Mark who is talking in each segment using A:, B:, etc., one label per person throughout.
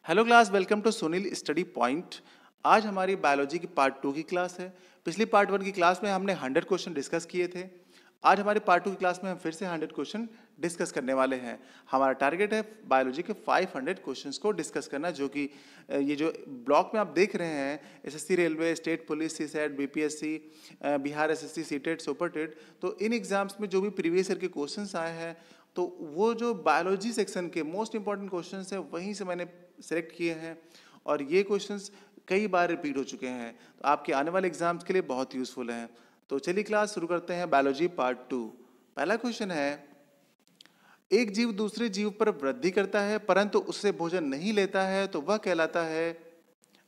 A: Hello class, welcome to Sunil study point. आज हमारी biology की पार्ट 2 की क्लास है। पिछली पार्ट 1 की क्लास में हमने 100 क्वेश्चन डिस्कस किए थे। आज हमारी पार्ट 2 की क्लास में हम फिर से 100 क्वेश्चन डिस्कस करने वाले हैं। हमारा टारगेट है बायोलॉजी के 500 क्वेश्चंस को डिस्कस करना, जो कि ये जो ब्लॉक में आप देख रहे हैं, SSC railway, state police, CSAT, BPSC, Bihar SSC, CTET, Super TET, तो इन एग्जाम्स में जो भी प्रीवियस ईयर के क्वेश्चंस आए हैं, तो वो जो बायोलॉजी सेक्शन के मोस्ट इंपॉर्टेंट क्वेश्चंस हैं वहीं से मैंने सेलेक्ट किए हैं और ये क्वेश्चंस कई बार रिपीट हो चुके हैं, तो आपके आने वाले एग्जाम्स के लिए बहुत यूजफुल हैं। तो चलिए क्लास शुरू करते हैं। Biology part 2। पहला क्वेश्चन है, एक जीव दूसरे जीव पर वृद्धि करता है परंतु उससे भोजन नहीं लेता है, तो वह कहलाता है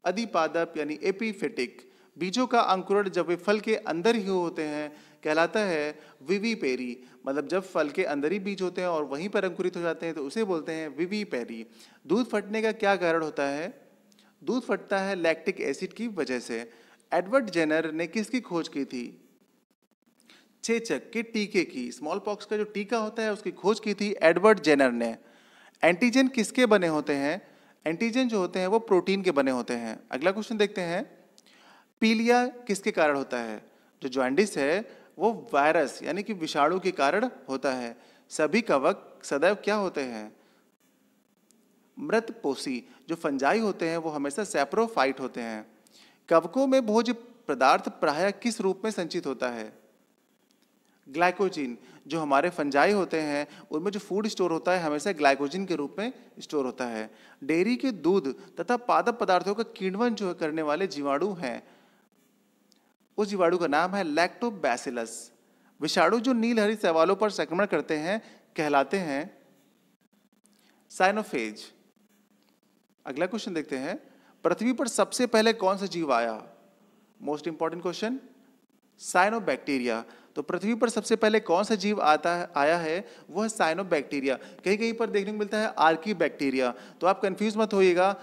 A: अधिपादप यानी एपीफिटिक। बीजों का अंकुरण जब वे फल के अंदर ही होते हैं कहलाता है विविपेरी। मतलब जब फल के अंदर ही बीज होते हैं और वहीं पर अंकुरित हो जाते हैं तो उसे बोलते हैं विविपेरी। दूध फटने का क्या कारण होता है? दूध फटता है लैक्टिक एसिड की वजह से। एडवर्ड जेनर ने किसकी खोज की थी? चेचक के टीके की, स्मॉल पॉक्स का जो टीका होता है उसकी खोज की थी एडवर्ड जेनर ने। एंटीजन किसके बने होते हैं? एंटीजन जो होते हैं वो प्रोटीन के बने होते हैं। अगला क्वेश्चन देखते हैं, पीलिया किसके कारण होता है? जो जॉन्डिस है वो वायरस यानी कि विषाणु के कारण होता है। सभी कवक सदैव क्या होते हैं? मृतपोषी। जो फंजाई होते हैं वो हमेशा सैप्रोफाइट होते हैं। कवकों में भोज्य पदार्थ प्रायः किस रूप में संचित होता है? ग्लाइकोजिन। जो हमारे फंजाई होते हैं उनमें जो फूड स्टोर होता है हमेशा ग्लाइकोजिन के रूप में स्टोर होता है। डेयरी के दूध तथा पादप पदार्थों का किण्वन जो करने वाले जीवाणु हैं, उस जीवाणु का नाम है लैक्टोबैसिलस। विषाणु जो नील हरित शैवालों पर संक्रमण करते हैं कहलाते हैं साइनोफेज। अगला क्वेश्चन देखते हैं, पृथ्वी पर सबसे पहले कौन सा जीव आया? Most important question, cyanobacteria. तो पृथ्वी पर सबसे पहले कौन सा जीव आया है? वह साइनोबैक्टीरिया। कहीं कहीं पर देखने को मिलता है आर्कीबैक्टीरिया, तो आप कंफ्यूज मत होइएगा।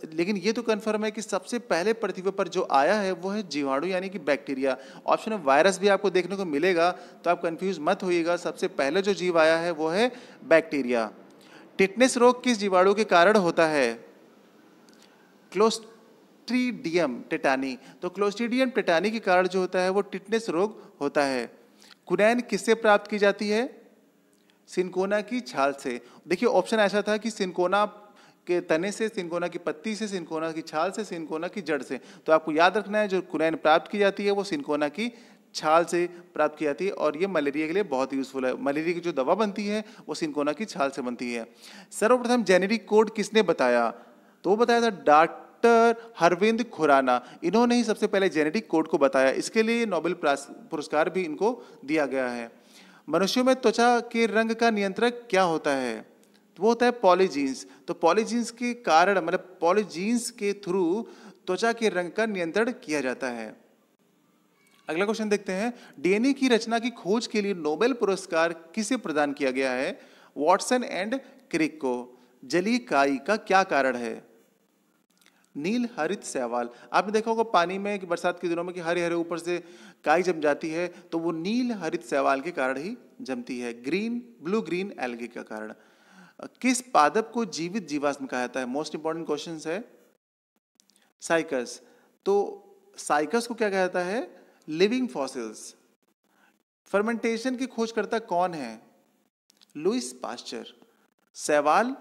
A: लेकिन ये तो कंफर्म है कि सबसे पहले पृथ्वी पर जो आया है वो है जीवाणु यानी कि बैक्टीरिया। ऑप्शन में वायरस भी आपको देखने को मिलेगा, तो आप कंफ्यूज मत होइएगा। सबसे पहले जो जीव आया है वो है बैक्टीरिया। टिटनेस रोग किस जीवाणु के कारण होता है? Clostridium tetani. तो क्लोस्ट्रीडियम टेटानी के कारण जो होता है वो टिटनेस रोग होता है। कुनैन किससे प्राप्त की जाती है? सिनकोना की छाल से। देखिए ऑप्शन ऐसा था कि सिनकोना के तने से, सिनकोना की पत्ती से, सिनकोना की छाल से, सिनकोना की जड़ से। तो आपको याद रखना है जो कुनैन प्राप्त की जाती है वो सिनकोना की छाल से प्राप्त की जाती है और ये मलेरिया के लिए बहुत यूजफुल है। मलेरिया की जो दवा बनती है वो सिनकोना की छाल से बनती है। सर्वप्रथम जेनेरिक कोड किसने बताया? तो वो बताया था डॉक्टर हरविंद खुराना। इन्होंने ही सबसे पहले जेनेटिक कोड को बताया। इसके लिए नोबेल पुरस्कार भी इनको दिया गया है। मनुष्यों में त्वचा के रंग का नियंत्रक क्या होता है? तो वो होता है पॉलीजीन्स। तो पॉलीजीन्स के कारण, मतलब पॉलीजीन्स के थ्रू त्वचा के रंग का नियंत्रण किया जाता है। अगला क्वेश्चन देखते हैं, डीएनए की रचना की खोज के लिए नोबेल पुरस्कार किसे प्रदान किया गया है? वॉटसन एंड क्रिक को। जलीय काई का क्या कारण है? नील हरित शैवाल। आपने देखा होगा पानी में कि बरसात के दिनों में कि हरे हरे ऊपर से काई जम जाती है, तो वो नील हरित शैवाल के कारण ही जमती है, ब्लू ग्रीन एल्गी के कारण। किस पादप को जीवित जीवाश्म कहा जाता है? मोस्ट इंपॉर्टेंट क्वेश्चन है। साइकस। तो साइकस को क्या कहा जाता है? Living fossils. फर्मेंटेशन की खोजकर्ता कौन है? Louis Pasteur. शैवाल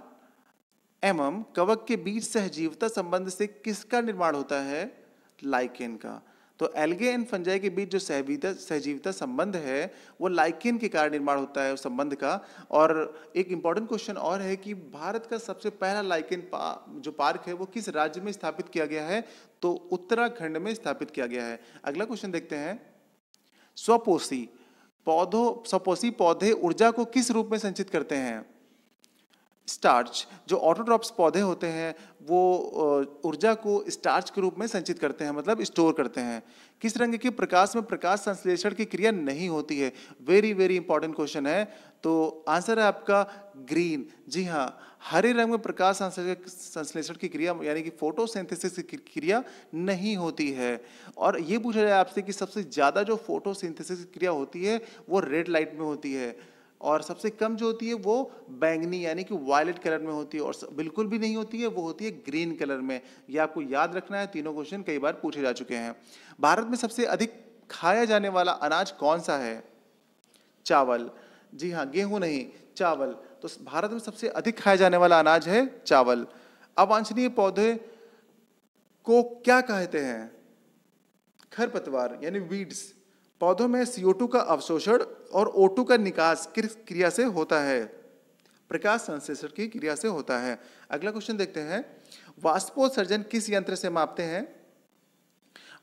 A: एवं कवक के बीच सहजीवता संबंध से किसका निर्माण होता है? लाइकेन का। तो एल्गे एंड फंजाई के बीच जो सहजीवता संबंध है वो लाइकेन के कारण निर्माण होता है उस संबंध का। और एक इंपॉर्टेंट क्वेश्चन और है कि भारत का सबसे पहला लाइकेन जो पार्क है वो किस राज्य में स्थापित किया गया है? तो उत्तराखंड में स्थापित किया गया है। अगला क्वेश्चन देखते हैं, स्वपोषी पौधे ऊर्जा को किस रूप में संचित करते हैं? स्टार्च। जो ऑटोट्रॉप्स पौधे होते हैं वो ऊर्जा को स्टार्च के रूप में संचित करते हैं, मतलब स्टोर करते हैं। किस रंग के प्रकाश में प्रकाश संश्लेषण की क्रिया नहीं होती है? वेरी वेरी इंपॉर्टेंट क्वेश्चन है। तो आंसर है आपका ग्रीन। जी हाँ, हरे रंग में प्रकाश संश्लेषण की क्रिया यानी कि फोटोसिंथेसिस की क्रिया नहीं होती है। और ये पूछा जाए आपसे कि सबसे ज्यादा जो फोटोसिंथेसिस की क्रिया होती है वो रेड लाइट में होती है। और सबसे कम जो होती है वो बैंगनी यानी कि वायलेट कलर में होती है, और बिल्कुल भी नहीं होती है वो होती है ग्रीन कलर में। ये आपको याद रखना है, तीनों क्वेश्चन कई बार पूछे जा चुके हैं। भारत में सबसे अधिक खाया जाने वाला अनाज कौन सा है? चावल। जी हाँ, गेहूं नहीं, चावल। तो भारत में सबसे अधिक खाया जाने वाला अनाज है चावल। अवांछनीय पौधे को क्या कहते हैं? खरपतवार यानी वीड्स। पौधों में CO2 का अवशोषण और O2 का निकास किस क्रिया से होता है? प्रकाश संश्लेषण की क्रिया से होता है। अगला क्वेश्चन देखते हैं, वाष्पोत्सर्जन किस यंत्र से मापते हैं?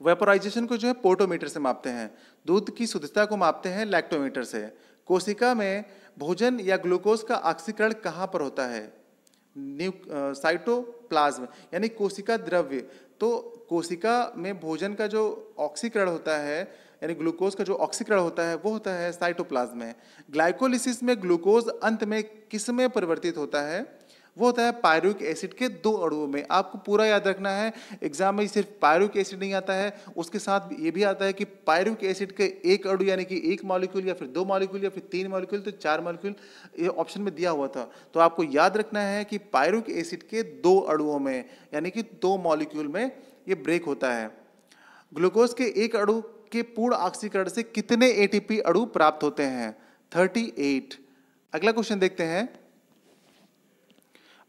A: वेपोराइजेशन को जो है पोर्टोमीटर से मापते हैं। दूध की शुद्धता को मापते हैं लैक्टोमीटर से। कोशिका में भोजन या ग्लूकोज का ऑक्सीकरण कहाँ पर होता है? साइटोप्लाज्म यानी कोशिका द्रव्य। तो कोशिका में भोजन का जो ऑक्सीकरण होता है यानी ग्लूकोज का जो ऑक्सीकरण होता है वो होता है साइटोप्लाज्म में। ग्लाइकोलिसिस में ग्लूकोज अंत में किस में परिवर्तित होता है? वो होता है पायरुविक एसिड के 2 अणुओं में। आपको पूरा याद रखना है, एग्जाम में सिर्फ पायरुविक एसिड नहीं आता है, उसके साथ ये भी आता है कि पायरुविक एसिड के एक अणु यानी कि 1 मॉलिक्यूल या फिर 2 मॉलिक्यूल या फिर 3 मॉलिक्यूल तो 4 मॉलिक्यूल, ये ऑप्शन में दिया हुआ था। तो आपको याद रखना है कि पायरुविक एसिड के 2 अणुओं में यानी कि 2 मॉलिक्यूल में ये ब्रेक होता है। ग्लूकोज के एक अणु के पूर्ण ऑक्सीकरण से कितने ATP अणु प्राप्त होते हैं? 38। अगला क्वेश्चन देखते हैं,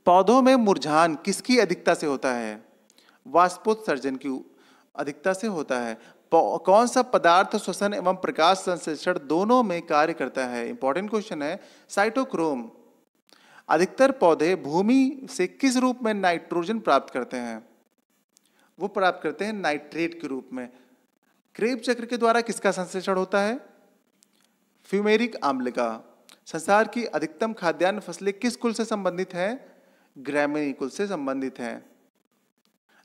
A: पौधों में मुरझान किसकी अधिकता से होता है? वाष्पोत्सर्जन की अधिकता से होता है। कौन सा पदार्थ श्वसन एवं प्रकाश संश्लेषण दोनों में कार्य करता है? इंपॉर्टेंट क्वेश्चन है। साइटोक्रोम। अधिकतर पौधे भूमि से किस रूप में नाइट्रोजन प्राप्त करते हैं? वो प्राप्त करते हैं नाइट्रेट के रूप में। क्रेब चक्र के द्वारा किसका संश्लेषण होता है? फ्यूमेरिक अम्ल का। संसार की अधिकतम खाद्यान्न फसलें किस कुल से संबंधित हैं? ग्रैमीनी कुल से संबंधित हैं।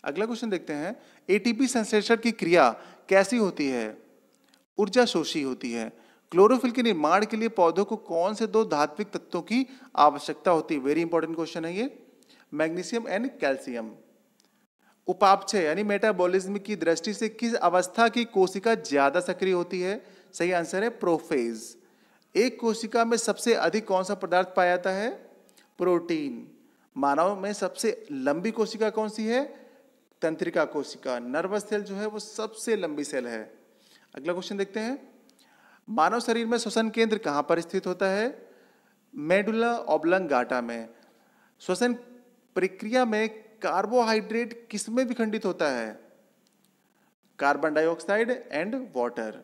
A: अगला क्वेश्चन देखते हैं, ATP संश्लेषण की क्रिया कैसी होती है? ऊर्जा शोषी होती है। क्लोरोफिल के निर्माण के लिए पौधों को कौन से 2 धात्विक तत्वों की आवश्यकता होती है? वेरी इंपॉर्टेंट क्वेश्चन है ये, मैग्नीशियम एंड कैल्शियम। उपापचय यानी मेटाबॉलिज्म की दृष्टि से किस अवस्था की कोशिका ज्यादा सक्रिय होती है? सही आंसर है प्रोफेज। एक कोशिका में सबसे अधिक कौन सा पदार्थ पाया जाता है? प्रोटीन। मानव में सबसे लंबी कोशिका कौन सी है? तंत्रिका कोशिका। नर्वस सेल जो है वो सबसे लंबी सेल है। अगला क्वेश्चन देखते हैं, मानव शरीर में श्वसन केंद्र कहां पर स्थित होता है? मेडुला ऑब्लंगाटा में। श्वसन प्रक्रिया में कार्बोहाइड्रेट किसमें विखंडित होता है? Carbon dioxide and water.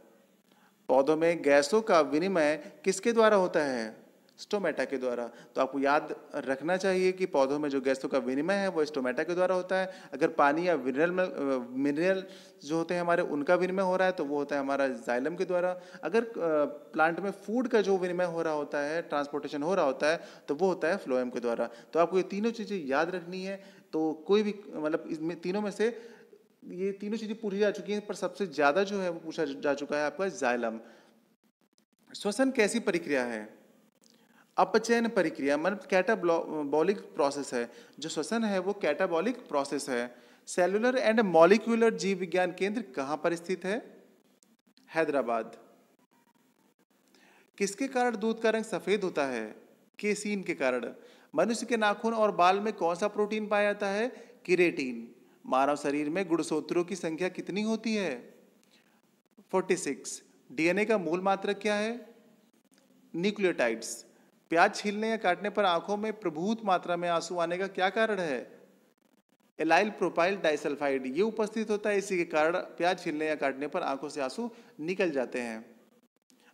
A: पौधों में गैसों का विनिमय किसके द्वारा होता है? स्टोमेटा के द्वारा। तो आपको याद रखना चाहिए कि पौधों में जो गैसों का विनिमय है वो स्टोमेटा के द्वारा होता है। अगर पानी या मिनरल जो होते हैं हमारे उनका विनिमय हो रहा है तो वो होता है हमारा जाइलम के द्वारा। अगर प्लांट में फूड का जो विनिमय हो रहा होता है, ट्रांसपोर्टेशन हो रहा होता है, तो वो होता है फ्लोएम के द्वारा। तो आपको ये तीनों चीज़ें याद रखनी है। तो कोई भी मतलब इसमें तीनों में से ये तीनों चीज़ें पूछी जा चुकी हैं, पर सबसे ज़्यादा जो है वो पूछा जा चुका है आपका जाइलम। श्वसन कैसी प्रक्रिया है? अपचयन प्रक्रिया, मतलब कैटाबॉलिक प्रोसेस है। जो श्वसन है वो कैटाबॉलिक प्रोसेस है। सेलुलर एंड मॉलिक्यूलर जीव विज्ञान केंद्र कहां पर स्थित है? हैदराबाद। किसके कारण दूध का रंग सफेद होता है? केसीन के कारण। मनुष्य के नाखून और बाल में कौन सा प्रोटीन पाया जाता है? किरेटिन। मानव शरीर में गुणसूत्रों की संख्या कितनी होती है? 46। DNA का मूल मात्रक क्या है? न्यूक्लियोटाइड्स। प्याज छीलने या काटने पर आंखों में प्रभूत मात्रा में आंसू आने का क्या कारण है? Allyl propyl disulphide. ये उपस्थित होता है, इसी के कारण प्याज छीलने या काटने पर आंखों से आंसू निकल जाते हैं।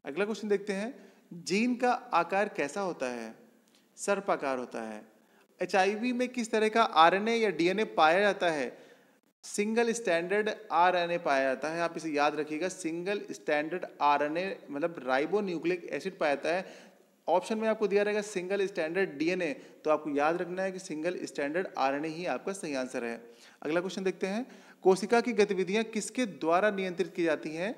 A: अगला क्वेश्चन देखते हैं, जीन का आकार कैसा होता है? सर्पाकार होता है। HIV में किस तरह का RNA या DNA पाया जाता है? सिंगल स्टैंडर्ड RNA पाया जाता है। आप इसे याद रखिएगा, सिंगल स्टैंडर्ड RNA मतलब राइबो न्यूक्लिक एसिड पाया जाता है। ऑप्शन में आपको दिया रहेगा सिंगल स्टैंडर्ड DNA, तो आपको याद रखना है कि सिंगल स्टैंडर्ड RNA ही आपका सही आंसर है। अगला क्वेश्चन देखते हैं, कोशिका की गतिविधियां किसके द्वारा नियंत्रित की जाती हैं?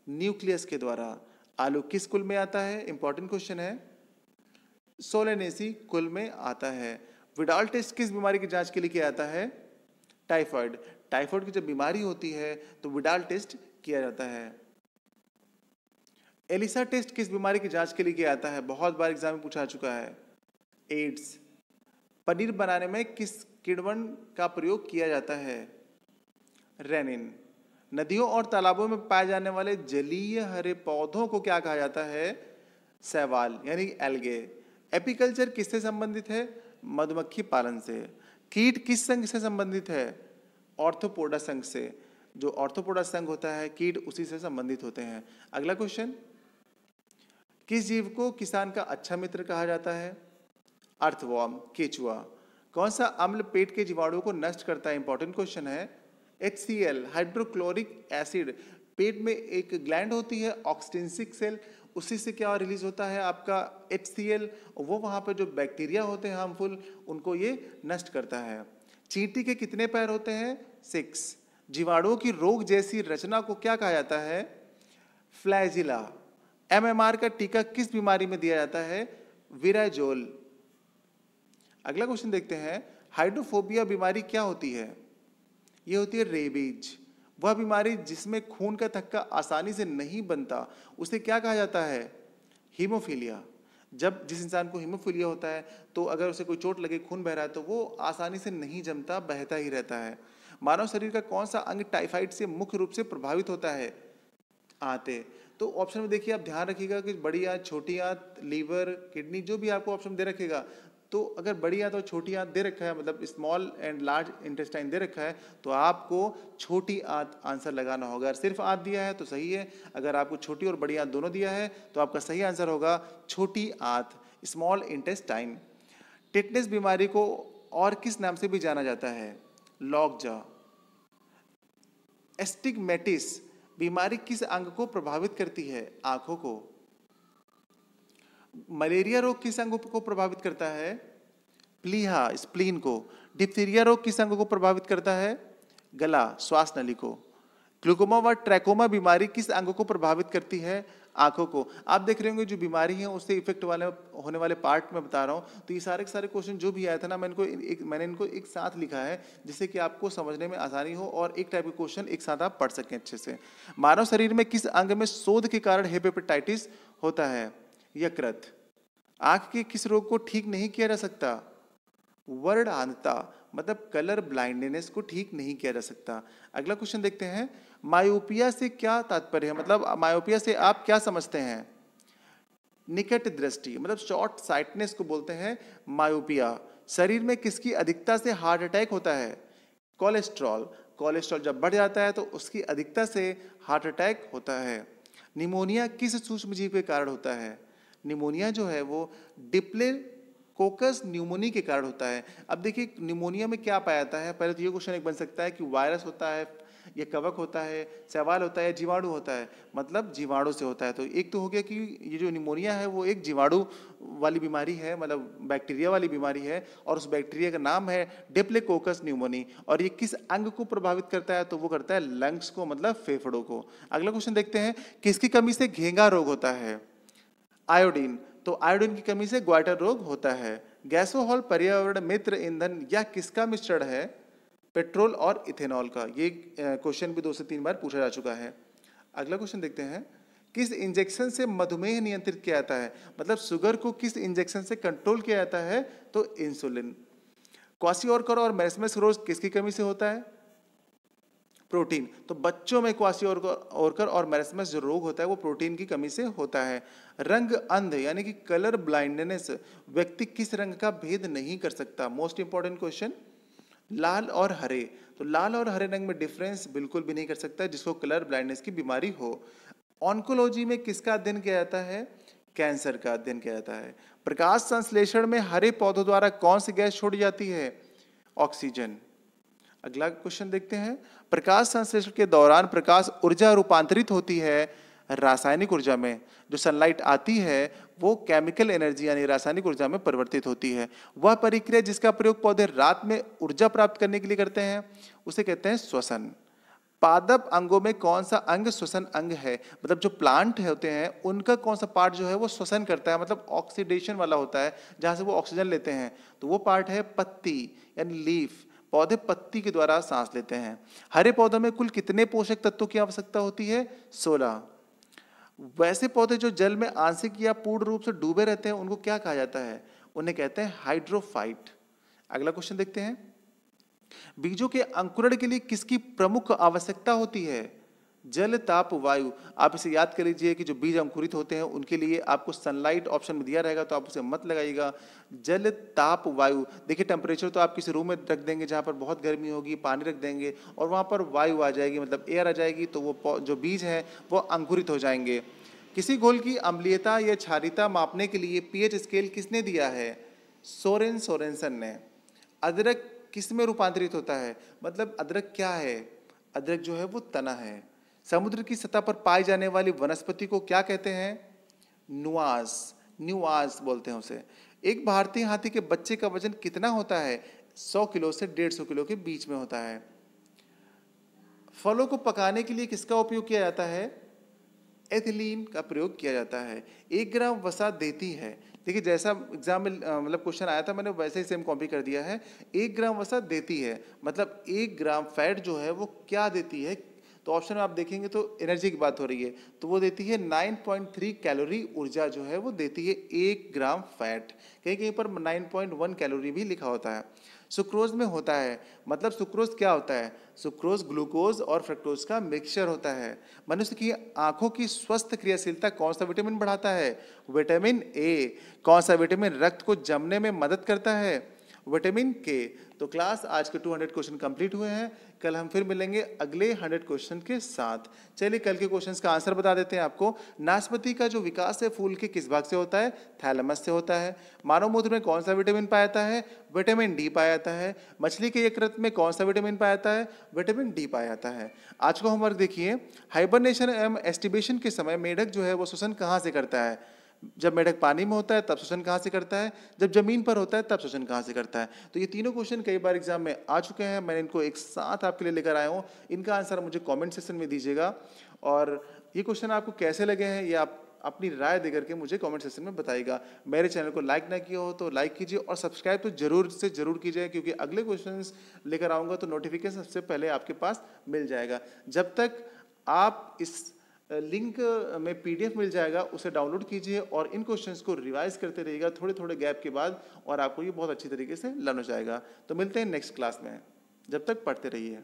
A: न्यूक्लियस के द्वारा। आलू किस कुल में आता है? इंपॉर्टेंट क्वेश्चन है। सोलेनेसी कुल में आता है। विडाल टेस्ट किस बीमारी की जांच के लिए किया जाता है? टाइफाइड। टाइफाइड की जब बीमारी होती है तो विडाल टेस्ट किया जाता है। एलिसा टेस्ट किस बीमारी की जांच के लिए किया जाता है? बहुत बार एग्जाम में पूछा चुका है। एड्स। पनीर बनाने में किस किण्वन का प्रयोग किया जाता है? रेनिन। नदियों और तालाबों में पाए जाने वाले जलीय हरे पौधों को क्या कहा जाता है? शैवाल यानी एल्गे। एपीकल्चर किससे संबंधित है? मधुमक्खी पालन से। कीट किस संघ से संबंधित है? ऑर्थोपोडा संघ से। जो ऑर्थोपोडा संघ होता है कीट उसी से संबंधित होते हैं। अगला क्वेश्चन, किस जीव को किसान का अच्छा मित्र कहा जाता है? अर्थवॉर्म, केचुआ। कौन सा अम्ल पेट के जीवाणुओं को नष्ट करता है? इंपॉर्टेंट क्वेश्चन है। HCl, hydrochloric acid. पेट में एक ग्लैंड होती है ऑक्सटेंसिक सेल, उसी से क्या रिलीज होता है? आपका HCl। वो वहां पर जो बैक्टीरिया होते हैं हार्मफुल, उनको ये नष्ट करता है। चींटी के कितने पैर होते हैं? 6। जीवाणुओं की रोग जैसी रचना को क्या कहा जाता है? फ्लैजिला। MMR का टीका किस बीमारी में दिया जाता है? विराजोल। अगला क्वेश्चन देखते हैं, हाइड्रोफोबिया बीमारी क्या होती है? ये होती है रेबीज। वह बीमारी जिसमें खून का थक्का आसानी से नहीं बनता, उसे क्या कहा जाता है? हीमोफीलिया। जब जिस इंसान को हीमोफीलिया होता है तो अगर उसे कोई चोट लगे, खून बह रहा है, तो वो आसानी से नहीं जमता, बहता ही रहता है। मानव शरीर का कौन सा अंग टाइफाइड से मुख्य रूप से प्रभावित होता है? आंतें। तो ऑप्शन में देखिए, आप ध्यान रखिएगा कि बड़ी आंत, छोटी आंत, लीवर, किडनी, जो भी आपको ऑप्शन दे रखेगा, तो अगर बड़ी आंत और छोटी आंत दे रखा है, मतलब small and large intestine they रखा है, तो आपको छोटी आंत आंसर लगाना होगा। अगर सिर्फ आंत दिया है तो सही है, अगर आपको छोटी और बड़ी आंत दोनों दिया है तो आपका सही आंसर होगा छोटी आंत, स्मॉल इंटेस्टाइन। टिटनेस बीमारी को और किस नाम से भी जाना जाता है? लॉकजा। एस्टिग्मेटिस बीमारी किस अंग को प्रभावित करती है? आंखों को। मलेरिया रोग किस अंग को प्रभावित करता है? प्लीहा, स्प्लीन को। डिप्थीरिया रोग किस अंग को प्रभावित करता है? गला, श्वास नली को। ग्लूकोमा व ट्रैकोमा बीमारी किस अंग को प्रभावित करती है? आंखों को। आप देख रहे होंगे जो बीमारी है उससे इफेक्ट वाले होने वाले पार्ट में बता रहा हूँ, तो ये सारे के सारे क्वेश्चन जो भी आया था ना, मैंने इनको एक साथ लिखा है जिससे कि आपको समझने में आसानी हो और एक टाइप के क्वेश्चन एक साथ आप पढ़ सकें अच्छे से। मानव शरीर में किस अंग में शोध के कारण हेपेटाइटिस होता है? यकृत। आंख के किस रोग को ठीक नहीं किया जा सकता? वर्णहांधता, मतलब कलर ब्लाइंडनेस को ठीक नहीं किया जा सकता। अगला क्वेश्चन देखते हैं, मायोपिया से क्या तात्पर्य है? मतलब मायोपिया से आप क्या समझते हैं? निकट दृष्टि, मतलब शॉर्ट साइटनेस को बोलते हैं मायोपिया। शरीर में किसकी अधिकता से हार्ट अटैक होता है? कोलेस्ट्रॉल। कोलेस्ट्रॉल जब बढ़ जाता है तो उसकी अधिकता से हार्ट अटैक होता है। निमोनिया किस सूक्ष्म जीव के कारण होता है? निमोनिया जो है वो डिप्लोकोकस न्यूमोनी के कारण होता है। अब देखिए निमोनिया में क्या पाया जाता है? पहले तो ये क्वेश्चन एक बन सकता है कि वायरस होता है, ये कवक होता है, शैवाल होता है, जीवाणु होता है। मतलब जीवाणु से होता है। तो एक तो हो गया कि ये जो निमोनिया है वो एक जीवाणु वाली बीमारी है, मतलब बैक्टीरिया वाली बीमारी है, और उस बैक्टीरिया का नाम है डिप्लोकोकस न्यूमोनी। और ये किस अंग को प्रभावित करता है? तो वो करता है लंग्स को, मतलब फेफड़ों को। अगला क्वेश्चन देखते हैं, किसकी कमी से घेंगा रोग होता है? आयोडीन। तो आयोडीन की कमी से ग्वाइटर रोग होता है। गैसोहॉल पर्यावरण मित्र ईंधन यह किसका मिश्रण है? पेट्रोल और इथेनॉल का। ये क्वेश्चन भी 2 से 3 बार पूछा जा चुका है। अगला क्वेश्चन देखते हैं, किस इंजेक्शन से मधुमेह नियंत्रित किया जाता है? मतलब शुगर को किस इंजेक्शन से कंट्रोल किया जाता है? तो इंसुलिन। क्वासियोरकर और मेस्मेरोज किसकी कमी से होता है? प्रोटीन। तो बच्चों में क्वासियोरकर और मेस्मेस जो रोग होता है वो प्रोटीन की कमी से होता है। रंग अंध यानी कि कलर ब्लाइंडनेस, व्यक्ति किस रंग का भेद नहीं कर सकता? Most important question. लाल और हरे। तो लाल और हरे रंग में डिफरेंस बिल्कुल भी नहीं कर सकता जिसको कलर ब्लाइंडनेस की बीमारी हो। ऑन्कोलॉजी में किसका अध्ययन किया जाता है? कैंसर का अध्ययन किया जाता है। प्रकाश संश्लेषण में हरे पौधों द्वारा कौन सी गैस छोड़ी जाती है? ऑक्सीजन। अगला क्वेश्चन देखते हैं, प्रकाश संश्लेषण के दौरान प्रकाश ऊर्जा रूपांतरित होती है रासायनिक ऊर्जा में। जो सनलाइट आती है वो केमिकल एनर्जी यानी रासायनिक ऊर्जा में परिवर्तित होती है। वह प्रक्रिया जिसका प्रयोग पौधे रात में ऊर्जा प्राप्त करने के लिए करते हैं उसे कहते हैं श्वसन। पादप अंगों में कौन सा अंग श्वसन अंग है? मतलब जो प्लांट होते हैं उनका कौन सा पार्ट जो है वो श्वसन करता है, मतलब ऑक्सीडेशन वाला होता है, जहां से वो ऑक्सीजन लेते हैं, तो वो पार्ट है पत्ती यानी लीफ। पौधे पत्ती के द्वारा सांस लेते हैं। हरे पौधों में कुल कितने पोषक तत्वों की आवश्यकता होती है? 16। वैसे पौधे जो जल में आंशिक या पूर्ण रूप से डूबे रहते हैं उनको क्या कहा जाता है? उन्हें कहते हैं हाइड्रोफाइट। अगला क्वेश्चन देखते हैं। बीजों के अंकुरण के लिए किसकी प्रमुख आवश्यकता होती है? जल, ताप, वायु। आप इसे याद कर लीजिए कि जो बीज अंकुरित होते हैं उनके लिए आपको सनलाइट ऑप्शन में दिया रहेगा तो आप उसे मत लगाइएगा। जल, ताप, वायु। देखिए टेम्परेचर तो आप किसी रूम में रख देंगे जहाँ पर बहुत गर्मी होगी, पानी रख देंगे और वहाँ पर वायु आ जाएगी, मतलब एयर आ जाएगी, तो वो जो बीज हैं वो अंकुरित हो जाएंगे। किसी घोल की अम्लीयता या क्षारीयता मापने के लिए पीएच स्केल किसने दिया है? सोरेनसन ने। अदरक किस में रूपांतरित होता है? मतलब अदरक क्या है? अदरक जो है वो तना है। समुद्र की सतह पर पाई जाने वाली वनस्पति को क्या कहते हैं? नुआस, न्यूआस बोलते हैं उसे। एक भारतीय हाथी के बच्चे का वजन कितना होता है? 100 किलो से 150 किलो के बीच में होता है। फलों को पकाने के लिए किसका उपयोग किया जाता है? एथिलीन का प्रयोग किया जाता है। 1 ग्राम वसा देती है। देखिए जैसा एग्जाम में मतलब क्वेश्चन आया था मैंने वैसे ही सेम कॉपी कर दिया है। 1 ग्राम वसा देती है मतलब 1 ग्राम फैट जो है वो क्या देती है? तो ऑप्शन में आप देखेंगे तो एनर्जी की बात हो रही है, तो वो देती है 9.3 कैलोरी ऊर्जा जो है वो देती है 1 ग्राम फैट। कहीं कहीं पर 9.1 कैलोरी भी लिखा होता है। सुक्रोज में होता है, मतलब सुक्रोज क्या होता है? सुक्रोज ग्लूकोज और फ्रक्टोज का मिक्सचर होता है। मनुष्य की आंखों की स्वस्थ क्रियाशीलता कौन सा विटामिन बढ़ाता है? Vitamin A. कौन सा विटामिन रक्त को जमने में मदद करता है? विटामिन के। तो क्लास आज के 200 क्वेश्चन कंप्लीट हुए हैं। कल हम फिर मिलेंगे अगले 100 क्वेश्चन के साथ। चलिए कल के क्वेश्चंस का आंसर बता देते हैं आपको। नाशपाती का जो विकास है फूल के किस भाग से होता है? थैलेमस से होता है। मानव मूत्र में कौन सा विटामिन पाया जाता है? विटामिन डी पाया जाता है। मछली के यकृत में कौन सा विटामिन पाया जाता है? विटामिन डी पाया जाता है। आज को होमवर्क देखिए। हाइबरनेशन एवं एस्टिबेशन के समय मेढक जो है वो श्वसन कहाँ से करता है? जब मेढक पानी में होता है तब श्वसन कहाँ से करता है? जब जमीन पर होता है तब श्वसन कहाँ से करता है? तो ये तीनों क्वेश्चन कई बार एग्जाम में आ चुके हैं, मैंने इनको एक साथ आपके लिए लेकर आया हूँ। इनका आंसर मुझे कमेंट सेक्शन में दीजिएगा और ये क्वेश्चन आपको कैसे लगे हैं ये आप अपनी राय देकर के मुझे कमेंट सेक्शन में बताइएगा। मेरे चैनल को लाइक ना किया हो तो लाइक कीजिए और सब्सक्राइब तो जरूर से जरूर कीजिए, क्योंकि अगले क्वेश्चंस लेकर आऊँगा तो नोटिफिकेशन सबसे पहले आपके पास मिल जाएगा। जब तक आप इस लिंक में पीडीएफ मिल जाएगा उसे डाउनलोड कीजिए और इन क्वेश्चंस को रिवाइज करते रहिएगा थोड़े थोड़े गैप के बाद, और आपको ये बहुत अच्छी तरीके से लर्न हो जाएगा। तो मिलते हैं नेक्स्ट क्लास में, जब तक पढ़ते रहिए।